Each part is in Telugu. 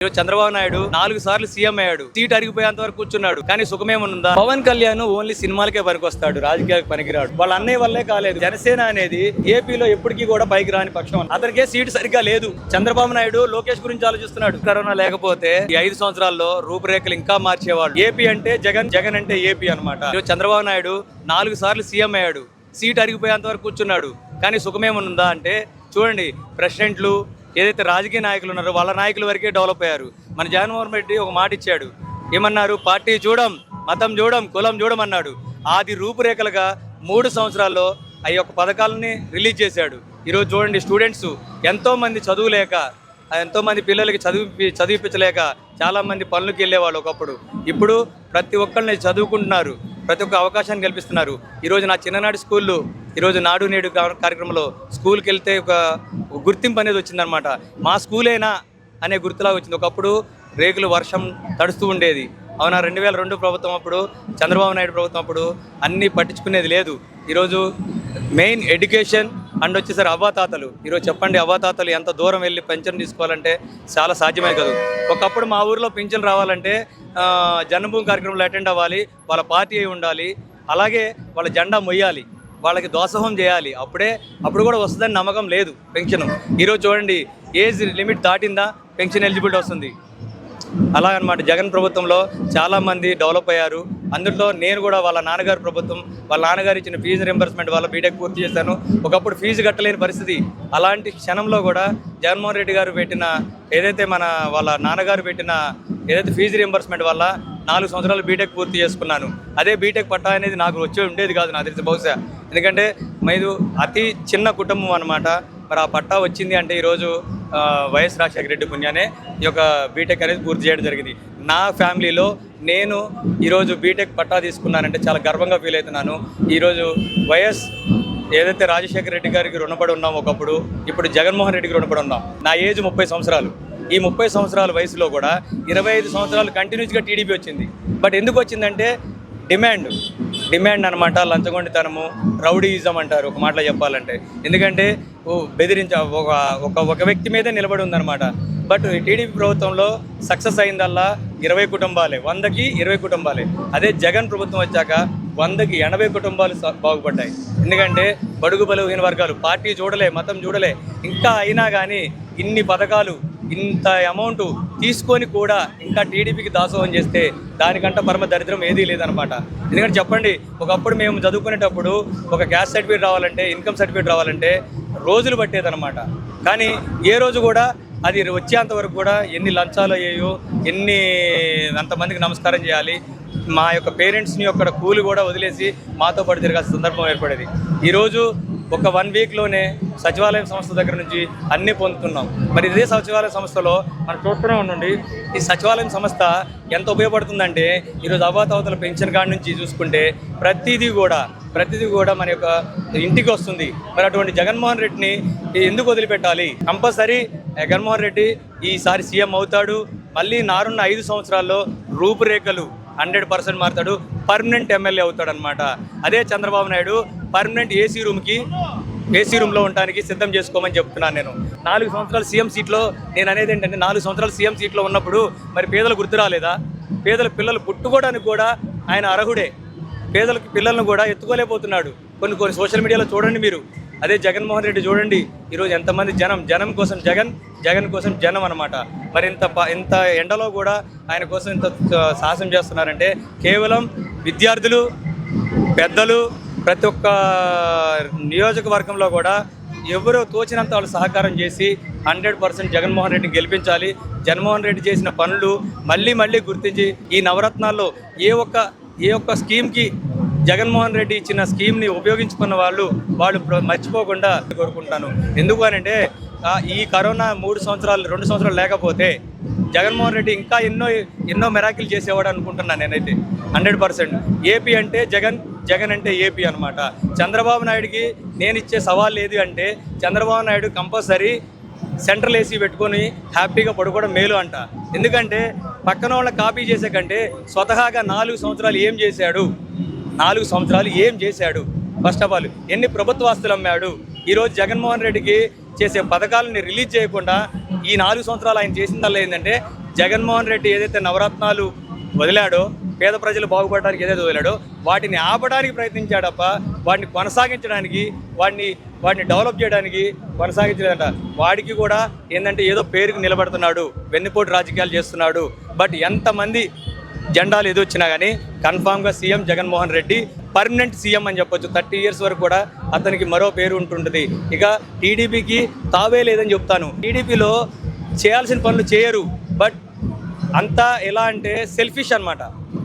చంద్రబాబు నాయుడు 4 సార్లు సీఎం అయ్యాడు. సీట్ అరిగిపోయేంత వరకు కూర్చున్నాడు. కానీ సుఖమేముందా? పవన్ కళ్యాణ్ ఓన్లీ సినిమాలకే పనికొస్తాడు, రాజకీయాలకు పనికిరాడు. వాళ్ళ అన్నయ్య వల్లే కాలేదు. జనసేన అనేది ఏపీలో ఎప్పటికీ కూడా పైకి రాని పక్షం. అతనికే సీటు సరిగ్గా లేదు. చంద్రబాబు నాయుడు లోకేష్ గురించి ఆలోచిస్తున్నాడు. కరోనా లేకపోతే ఈ 5 సంవత్సరాల్లో రూపురేఖలు ఇంకా మార్చేవాడు. ఏపీ అంటే జగన్, జగన్ అంటే ఏపీ అనమాట. చంద్రబాబు నాయుడు 4 సార్లు సీఎం అయ్యాడు. సీట్ అరిగిపోయేంత వరకు కూర్చున్నాడు. కానీ సుఖమేముందా అంటే చూడండి, ప్రెసిడెంట్లు ఏదైతే రాజకీయ నాయకులు ఉన్నారో వాళ్ళ నాయకుల వరకే డెవలప్ అయ్యారు. మన జగన్మోహన్ రెడ్డి ఒక మాట ఇచ్చాడు. ఏమన్నారు? పార్టీ చూడం, మతం చూడం, కులం చూడం అన్నాడు. అది రూపురేఖలుగా 3 సంవత్సరాల్లో ఆ యొక్క పథకాలని రిలీజ్ చేశాడు. ఈరోజు చూడండి, స్టూడెంట్స్ ఎంతోమంది చదువులేక, ఎంతోమంది పిల్లలకి చదివిపించలేక చాలామంది పనులకు వెళ్ళేవాళ్ళు ఒకప్పుడు. ఇప్పుడు ప్రతి ఒక్కరిని చదువుకుంటున్నారు, ప్రతి ఒక్క అవకాశాన్ని కల్పిస్తున్నారు. ఈరోజు నా చిన్ననాటి స్కూళ్ళు ఈరోజు నాడు నేడు కార్యక్రమంలో స్కూల్కి వెళ్తే ఒక గుర్తింపు అనేది వచ్చిందనమాట. మా స్కూలేనా అనే గుర్తులా వచ్చింది. ఒకప్పుడు రేకులు వర్షం తడుస్తూ ఉండేది. అవునా? 2002 ప్రభుత్వం అప్పుడు, చంద్రబాబు నాయుడు ప్రభుత్వం అప్పుడు అన్నీ పట్టించుకునేది లేదు. ఈరోజు మెయిన్ ఎడ్యుకేషన్ అండ్ వచ్చేసరి అవ్వాతాతలు. ఈరోజు చెప్పండి, అవ్వాతాతలు ఎంత దూరం వెళ్ళి పెన్షన్ తీసుకోవాలంటే చాలా సాధ్యమే కాదు. ఒకప్పుడు మా ఊరిలో పెన్షన్ రావాలంటే జన్మభూమి కార్యక్రమంలో అటెండ్ అవ్వాలి, వాళ్ళ పార్టీ అయి ఉండాలి, అలాగే వాళ్ళ జెండా మొయ్యాలి, వాళ్ళకి దోసహం చేయాలి. అప్పుడు కూడా వస్తుందని నమ్మకం లేదు పెన్షన్. ఈరోజు చూడండి, ఏజ్ లిమిట్ దాటిందా పెన్షన్ ఎలిజిబిలిటీ వస్తుంది. అలాగనమాట. జగన్ ప్రభుత్వంలో చాలామంది డెవలప్ అయ్యారు. అందులో నేను కూడా వాళ్ళ నాన్నగారు ప్రభుత్వం, వాళ్ళ నాన్నగారు ఇచ్చిన ఫీజు రింబర్స్మెంట్ వల్ల బీటెక్ పూర్తి చేశాను. ఒకప్పుడు ఫీజు కట్టలేని పరిస్థితి. అలాంటి క్షణంలో కూడా జగన్మోహన్ రెడ్డి గారు పెట్టిన ఏదైతే వాళ్ళ నాన్నగారు పెట్టిన ఏదైతే ఫీజు రింబర్స్మెంట్ వల్ల 4 సంవత్సరాలు బీటెక్ పూర్తి చేసుకున్నాను. అదే బీటెక్ పట్టా అనేది నాకు వచ్చే ఉండేది కాదు నాకు తెలిసి బహుశా. ఎందుకంటే మీది అతి చిన్న కుటుంబం అనమాట. మరి ఆ పట్టా వచ్చింది అంటే ఈరోజు వైఎస్ రాజశేఖర రెడ్డి పుణ్యానే ఈ యొక్క బీటెక్ అనేది పూర్తి చేయడం జరిగింది. నా ఫ్యామిలీలో నేను ఈరోజు బీటెక్ పట్టా తీసుకున్నానంటే చాలా గర్వంగా ఫీల్ అవుతున్నాను. ఈరోజు వైఎస్ ఏదైతే రాజశేఖర రెడ్డి గారికి రుణపడి ఉన్నాం ఒకప్పుడు, ఇప్పుడు జగన్మోహన్ రెడ్డికి రుణపడి ఉన్నాం. నా ఏజ్ 30 సంవత్సరాలు. ఈ 30 సంవత్సరాల వయసులో కూడా 25 సంవత్సరాలు కంటిన్యూస్గా టీడీపీ వచ్చింది. బట్ ఎందుకు వచ్చిందంటే డిమాండ్ అనమాట. లంచగొండితనము, రౌడీయిజం అంటారు ఒక మాటలో చెప్పాలంటే. ఎందుకంటే ఒక వ్యక్తి మీదే నిలబడి ఉందన్నమాట. బట్ టీడీపీ ప్రభుత్వంలో సక్సెస్ అయిందల్లా 20 కుటుంబాలే, 100కి 20 కుటుంబాలే. అదే జగన్ ప్రభుత్వం వచ్చాక 100కి 80 కుటుంబాలు బాగుపడ్డాయి. ఎందుకంటే బడుగు బలహీన వర్గాలు పార్టీ చూడలే, మతం చూడలే, ఇంకా అయినా కానీ ఇన్ని పథకాలు, ఇంత అమౌంట్ తీసుకొని కూడా ఇంకా టీడీపీకి దాసోహం చేస్తే దానికంటే పరమ దరిద్రం ఏదీ లేదనమాట. ఎందుకంటే చెప్పండి, ఒకప్పుడు మేము చదువుకునేటప్పుడు ఒక గ్యాస్ సర్టిఫికేట్ రావాలంటే, ఇన్కమ్ సర్టిఫికేట్ రావాలంటే రోజులు పట్టేదనమాట. కానీ ఏ రోజు కూడా అది వచ్చేంత వరకు కూడా ఎన్ని లంచాలు అయ్యాయో, అంతమందికి నమస్కారం చేయాలి, మా యొక్క పేరెంట్స్ని యొక్క కూలి కూడా వదిలేసి మాతో పాటు తిరగాల్సిన సందర్భం ఏర్పడేది. ఈరోజు ఒక 1 వీక్లోనే సచివాలయం సంస్థ దగ్గర నుంచి అన్నీ పొందుతున్నాం. మరి ఇదే సచివాలయ సంస్థలో మనం చూస్తూనే ఉండండి, ఈ సచివాలయం సంస్థ ఎంత ఉపయోగపడుతుందంటే ఈరోజు అవ్వాతాతల పెన్షన్ కార్డు నుంచి చూసుకుంటే ప్రతిదీ కూడా మన యొక్క ఇంటికి వస్తుంది. మరి అటువంటి జగన్మోహన్ రెడ్డిని ఎందుకు వదిలిపెట్టాలి? కంపల్సరీ జగన్మోహన్ రెడ్డి ఈసారి సీఎం అవుతాడు. మళ్ళీ నారున్న 5 సంవత్సరాల్లో రూపురేఖలు 100% మారుతాడు. పర్మనెంట్ ఎమ్మెల్యే అవుతాడు అనమాట. అదే చంద్రబాబు నాయుడు పర్మనెంట్ ఏసీ రూమ్లో ఉండడానికి సిద్ధం చేసుకోమని చెప్తున్నాను నేను. 4 సంవత్సరాలు సీఎం సీట్లో, నేను అనేది ఏంటంటే 4 సంవత్సరాలు సీఎం సీట్లో ఉన్నప్పుడు మరి పేదలు గుర్తు రాలేదా? పేదల పిల్లలు పుట్టుకోవడానికి కూడా ఆయన అర్హుడే. పేదలకి పిల్లలను కూడా ఎత్తుకోలేకపోతున్నాడు. కొన్ని సోషల్ మీడియాలో చూడండి మీరు. అదే జగన్మోహన్ రెడ్డి చూడండి, ఈరోజు ఎంతమంది జనం కోసం జగన్ కోసం జనం అనమాట. మరి ఇంత ఎండలో కూడా ఆయన కోసం ఇంత సాహసం చేస్తున్నారంటే కేవలం విద్యార్థులు, పెద్దలు, ప్రతి ఒక్క నియోజకవర్గంలో కూడా ఎవరో తోచినంత వాళ్ళు సహకారం చేసి 100% జగన్మోహన్ రెడ్డిని గెలిపించాలి. జగన్మోహన్ రెడ్డి చేసిన పనులు మళ్ళీ గుర్తించి ఈ నవరత్నాల్లో ఏ ఒక్క స్కీమ్కి జగన్మోహన్ రెడ్డి ఇచ్చిన స్కీమ్ని ఉపయోగించుకున్న వాళ్ళు మర్చిపోకుండా కోరుకుంటాను. ఎందుకు అనంటే ఈ కరోనా 2 సంవత్సరాలు లేకపోతే జగన్మోహన్ రెడ్డి ఇంకా ఎన్నో మెరాకిల్ చేసేవాడు అనుకుంటున్నాను నేనైతే 100%. ఏపీ అంటే జగన్ అంటే ఏపీ అనమాట. చంద్రబాబు నాయుడికి నేను ఇచ్చే సవాల్ ఏది అంటే, Chandrababu Naidu compulsory central AC పెట్టుకొని హ్యాపీగా పడుకోవడం మేలు అంట. ఎందుకంటే పక్కన వాళ్ళని కాపీ చేసే కంటే స్వతహాగా 4 సంవత్సరాలు ఏం చేశాడు? ఫస్ట్ ఆఫ్ ఆల్ ఎన్ని ప్రభుత్వ ఆస్తులు అమ్మాడు? ఈరోజు జగన్మోహన్ రెడ్డికి చేసే పథకాలని రిలీజ్ చేయకుండా ఈ 4 సంవత్సరాలు ఆయన చేసిందల్లా ఏంటంటే జగన్మోహన్ రెడ్డి ఏదైతే నవరత్నాలు వదిలాడో, పేద ప్రజలు బాగుపడడానికి ఏదైతే వదిలాడో వాటిని ఆపడానికి ప్రయత్నించాడప్ప వాటిని కొనసాగించడానికి, వాటిని డెవలప్ చేయడానికి కొనసాగించలేదంట. వాడికి కూడా ఏంటంటే ఏదో పేరుకు నిలబడుతున్నాడు, వెన్నుపోటు రాజకీయాలు చేస్తున్నాడు. బట్ ఎంతమంది జెండాలు ఎదురొచ్చినా కానీ కన్ఫామ్గా CM Jaganmohan Reddy permanent CM అని చెప్పొచ్చు. 30 years వరకు కూడా అతనికి మరో పేరు ఉంటుంటుంది. ఇక టీడీపీకి తావే లేదని చెప్తాను. టీడీపీలో చేయాల్సిన పనులు చేయరు, బట్ అంతా ఎలా అంటే సెల్ఫిష్ అనమాట.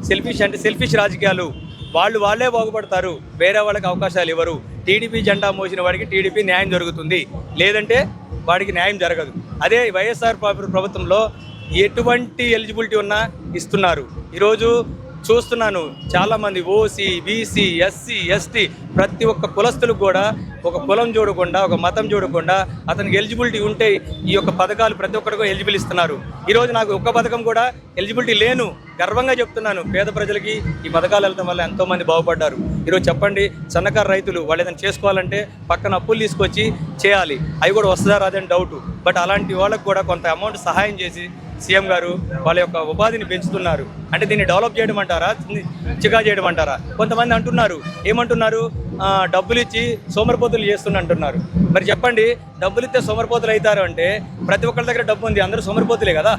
సెల్ఫిష్ రాజకీయాలు. వాళ్ళే బాగుపడతారు, వేరే వాళ్ళకి అవకాశాలు ఇవ్వరు. టీడీపీ జెండా మోసిన వాడికి టీడీపీ న్యాయం జరుగుతుంది, లేదంటే వాడికి న్యాయం జరగదు. అదే వైఎస్ఆర్ ప్రభుత్వంలో ఎటువంటి ఎలిజిబిలిటీ ఉన్నా ఇస్తున్నారు. ఈరోజు చూస్తున్నాను చాలామంది ఓసీ, బీసీ, ఎస్సీ, ఎస్టీ ప్రతి ఒక్క కులస్తులకు కూడా ఒక కులం చూడకుండా, ఒక మతం చూడకుండా అతనికి ఎలిజిబిలిటీ ఉంటే ఈ యొక్క పథకాలు ప్రతి ఒక్కరికి ఎలిజిబుల్ ఇస్తున్నారు. ఈరోజు నాకు ఒక్క పథకం కూడా ఎలిజిబిలిటీ లేను, గర్వంగా చెప్తున్నాను. పేద ప్రజలకి ఈ పథకాలు వెళ్ళడం వల్ల ఎంతోమంది బాగుపడ్డారు. ఈరోజు చెప్పండి, సన్నకారు రైతులు వాళ్ళు ఏదైనా చేసుకోవాలంటే పక్కన అప్పులు తీసుకొచ్చి చేయాలి. అవి కూడా వస్తుందా రాదని డౌట్. బట్ అలాంటి వాళ్ళకు కూడా కొంత అమౌంట్ సహాయం చేసి సీఎం గారు వాళ్ళ యొక్క ఉపాధిని పెంచుతున్నారు. అంటే దీన్ని డెవలప్ చేయడం అంటారా, చికా చేయడం అంటారా? కొంతమంది అంటున్నారు, ఏమంటున్నారు, డబ్బులు ఇచ్చి సోమరిపోతులు చేస్తున్నంటున్నారు. మరి చెప్పండి, డబ్బులు ఇస్తే సోమరిపోతులు అవుతారు అంటే ప్రతి ఒక్కరి దగ్గర డబ్బు ఉంది, అందరూ సోమరిపోతులే కదా.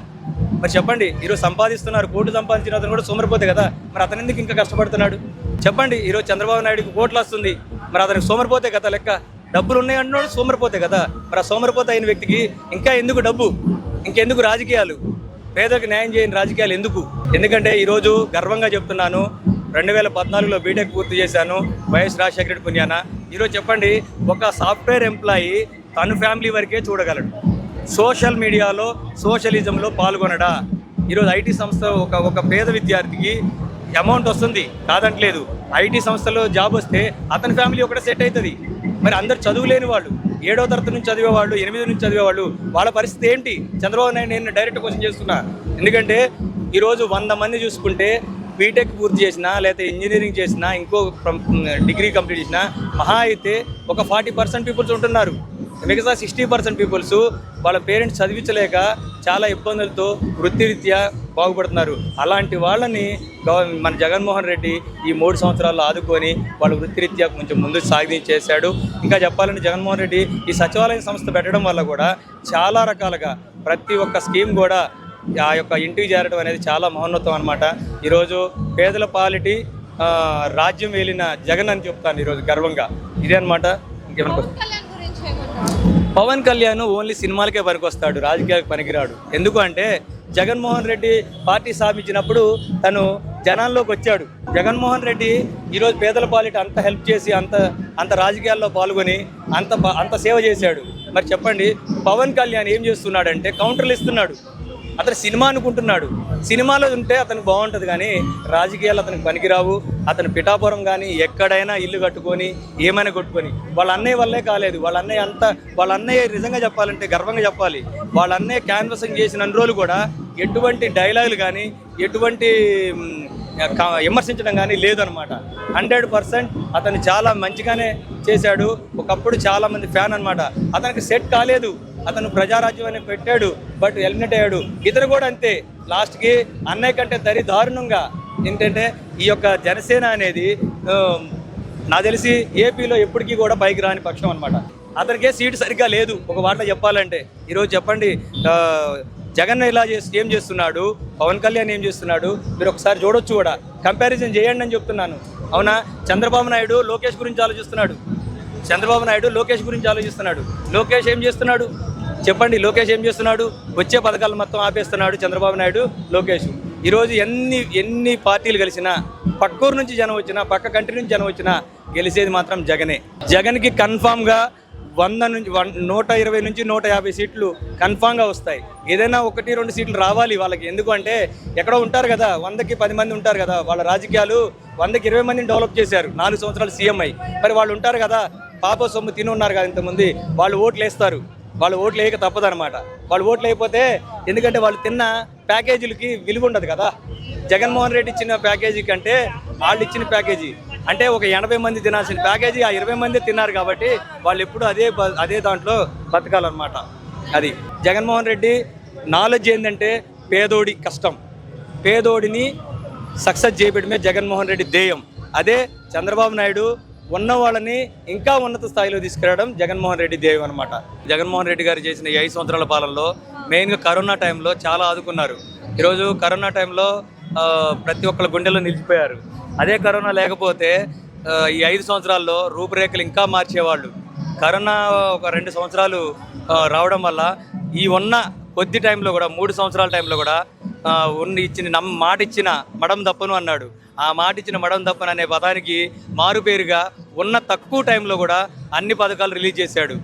మరి చెప్పండి, ఈరోజు సంపాదిస్తున్నారు, కోట్లు సంపాదించిన అతను కూడా సోమరిపోతే కదా. మరి అతను ఎందుకు ఇంకా కష్టపడుతున్నాడు చెప్పండి? ఈరోజు చంద్రబాబు నాయుడుకి కోట్లు వస్తుంది, మరి అతనికి సోమరిపోతే కదా లెక్క. డబ్బులు ఉన్నాయి అంటున్నాడు, సోమరిపోతే కదా. మరి ఆ సోమరిపోతే అయిన వ్యక్తికి ఇంకా ఎందుకు డబ్బు, ఇంకెందుకు రాజకీయాలు? పేదలకు న్యాయం చేయని రాజకీయాలు ఎందుకు? ఎందుకంటే ఈరోజు గర్వంగా చెప్తున్నాను, 2014లో బీటెక్ పూర్తి చేశాను వైఎస్ రాజశేఖర రెడ్డి పుణ్యాన. ఈరోజు చెప్పండి, ఒక సాఫ్ట్వేర్ ఎంప్లాయీ తన ఫ్యామిలీ వరకే చూడగలడు. సోషల్ మీడియాలో సోషలిజంలో పాల్గొనడా? ఈరోజు ఐటీ సంస్థ ఒక పేద విద్యార్థికి అమౌంట్ వస్తుంది, కాదంటలేదు. ఐటీ సంస్థలో జాబ్ వస్తే అతని ఫ్యామిలీ ఒకటే సెట్ అవుతుంది. మరి అందరు చదువులేని వాళ్ళు, 7వ తరగతి నుంచి చదివేవాళ్ళు, 8 నుంచి చదివేవాళ్ళు, వాళ్ళ పరిస్థితి ఏంటి? చంద్రబాబు నాయుడు నేను డైరెక్ట్ క్వశ్చన్ చేస్తున్నా. ఎందుకంటే ఈరోజు 100 మంది చూసుకుంటే బీటెక్ పూర్తి చేసినా, లేకపోతే ఇంజనీరింగ్ చేసినా, ఇంకో డిగ్రీ కంప్లీట్ చేసినా మహా అయితే ఒక 40% పీపుల్స్ ఉంటున్నారు. మిగతా 60% పీపుల్స్ వాళ్ళ పేరెంట్స్ చదివించలేక చాలా ఇబ్బందులతో వృత్తిరీత్యా బాగుపడుతున్నారు. అలాంటి వాళ్ళని మన జగన్మోహన్ రెడ్డి ఈ 3 సంవత్సరాల్లో ఆదుకొని వాళ్ళ వృత్తిరీత్యా కొంచెం ముందు సాగించేశాడు. ఇంకా చెప్పాలంటే జగన్మోహన్ రెడ్డి ఈ సచివాలయ సంస్థ పెట్టడం వల్ల కూడా చాలా రకాలుగా ప్రతి ఒక్క స్కీమ్ కూడా ఆ యొక్క ఇంటికి చేరడం అనేది చాలా మహోన్నతం అనమాట. ఈరోజు పేదల పాలిటి రాజ్యం వేలిన జగన్ అని చెప్తాను ఈరోజు గర్వంగా. ఇదే అనమాట. ఇంకేమన్నా పవన్ కళ్యాణ్ ఓన్లీ సినిమాలకే పనికొస్తాడు, రాజకీయాలకు పనికిరాడు. ఎందుకు అంటే జగన్మోహన్ రెడ్డి పార్టీ స్థాపించినప్పుడు తను జనాల్లోకి వచ్చాడు. జగన్మోహన్ రెడ్డి ఈరోజు పేదల పాలిట అంత హెల్ప్ చేసి అంత రాజకీయాల్లో పాల్గొని అంత సేవ చేశాడు. మరి చెప్పండి, పవన్ కళ్యాణ్ ఏం చేస్తున్నాడంటే కౌంటర్లు ఇస్తున్నాడు. అతను సినిమా అనుకుంటున్నాడు. సినిమాలో ఉంటే అతనికి బాగుంటుంది, కానీ రాజకీయాలు అతనికి పనికిరావు. అతను పిఠాపురం కానీ ఎక్కడైనా ఇల్లు కట్టుకొని ఏమైనా కొట్టుకొని వాళ్ళ అన్నయ్య వల్లే కాలేదు. వాళ్ళ అన్నయ్య నిజంగా చెప్పాలంటే గర్వంగా చెప్పాలి, వాళ్ళ అన్నయ్య క్యాన్వసింగ్ చేసిన రోజులు కూడా ఎటువంటి డైలాగులు కానీ ఎటువంటి విమర్శించడం కానీ లేదనమాట. 100% అతను చాలా మంచిగానే చేశాడు. ఒకప్పుడు చాలామంది ఫ్యాన్ అనమాట. అతనికి సెట్ కాలేదు, అతను ప్రజారాజ్యం అని పెట్టాడు, బట్ ఎలిమినేట్ అయ్యాడు. ఇతను కూడా అంతే, లాస్ట్కి అన్నయ్య కంటే దారుణంగా. ఏంటంటే ఈ యొక్క జనసేన అనేది నాకు తెలిసి ఏపీలో ఎప్పటికీ కూడా పైకి రాని పక్షం అనమాట. అతనికే సీటు సరిగ్గా లేదు ఒక మాట చెప్పాలంటే. ఈరోజు చెప్పండి, జగన్ ఇలా ఏం చేస్తున్నాడు, పవన్ కళ్యాణ్ ఏం చేస్తున్నాడు, మీరు ఒకసారి చూడొచ్చు కూడా, కంపారిజన్ చేయండి అని చెప్తున్నాను. అవునా? చంద్రబాబు నాయుడు లోకేష్ గురించి ఆలోచిస్తున్నాడు. లోకేష్ ఏం చేస్తున్నాడు చెప్పండి? లోకేష్ ఏం చేస్తున్నాడు? వచ్చే పథకాలు మొత్తం ఆపేస్తున్నాడు చంద్రబాబు నాయుడు, లోకేష్. ఈరోజు ఎన్ని పార్టీలు కలిసినా, పక్కూరు నుంచి జనం వచ్చినా, పక్క కంట్రీ నుంచి జనం వచ్చినా గెలిచేది మాత్రం జగనే. జగన్కి కన్ఫామ్గా 120 నుంచి 150 సీట్లు కన్ఫామ్గా వస్తాయి. ఏదైనా 1-2 సీట్లు రావాలి వాళ్ళకి. ఎందుకు అంటే ఎక్కడో ఉంటారు కదా, 100కి 10 మంది ఉంటారు కదా. వాళ్ళ రాజకీయాలు 100కి 20 మందిని డెవలప్ చేశారు 4 సంవత్సరాలు సీఎం అయ్యి. మరి వాళ్ళు ఉంటారు కదా, పాప సొమ్ము తిని ఉన్నారు కదా ఇంతమంది, వాళ్ళు ఓట్లు వేస్తారు. వాళ్ళు ఓట్లు వేయక తప్పదనమాట. వాళ్ళు ఓట్లు వేయకపోతే, ఎందుకంటే వాళ్ళు తిన్న ప్యాకేజీలకి విలువ ఉండదు కదా. జగన్మోహన్ రెడ్డి ఇచ్చిన ప్యాకేజీ కంటే వాళ్ళు ఇచ్చిన ప్యాకేజీ అంటే ఒక 80 మంది తినాల్సిన ప్యాకేజీ ఆ 20 మంది తిన్నారు కాబట్టి వాళ్ళు ఎప్పుడు అదే దాంట్లో బతకాలన్నమాట. అది జగన్మోహన్ రెడ్డి నాలెడ్జ్ ఏంటంటే పేదోడి కష్టం, పేదోడిని సక్సెస్ చేయడమే జగన్మోహన్ రెడ్డి ధ్యేయం. అదే చంద్రబాబు నాయుడు ఉన్న వాళ్ళని ఇంకా ఉన్నత స్థాయిలో తీసుకురావడం జగన్మోహన్ రెడ్డి ధ్యేయం అనమాట. జగన్మోహన్ రెడ్డి గారు చేసిన ఈ 5 సంవత్సరాల పాలనలో మెయిన్గా కరోనా టైంలో చాలా ఆదుకున్నారు. ఈరోజు కరోనా టైంలో ప్రతి ఒక్కళ్ళ గుండెల్లో నిలిచిపోయారు. అదే కరోనా లేకపోతే ఈ 5 సంవత్సరాల్లో రూపురేఖలు ఇంకా మార్చేవాళ్ళు. కరోనా ఒక 2 సంవత్సరాలు రావడం వల్ల ఈ ఉన్న కొద్ది టైంలో కూడా 3 సంవత్సరాల టైంలో కూడా మాట ఇచ్చిన మడం దప్పను అన్నాడు. ఆ మాట ఇచ్చిన మడం దప్పను అనే పదానికి మారుపేరుగా ఉన్న తక్కువ టైంలో కూడా అన్ని పథకాలు రిలీజ్ చేశాడు.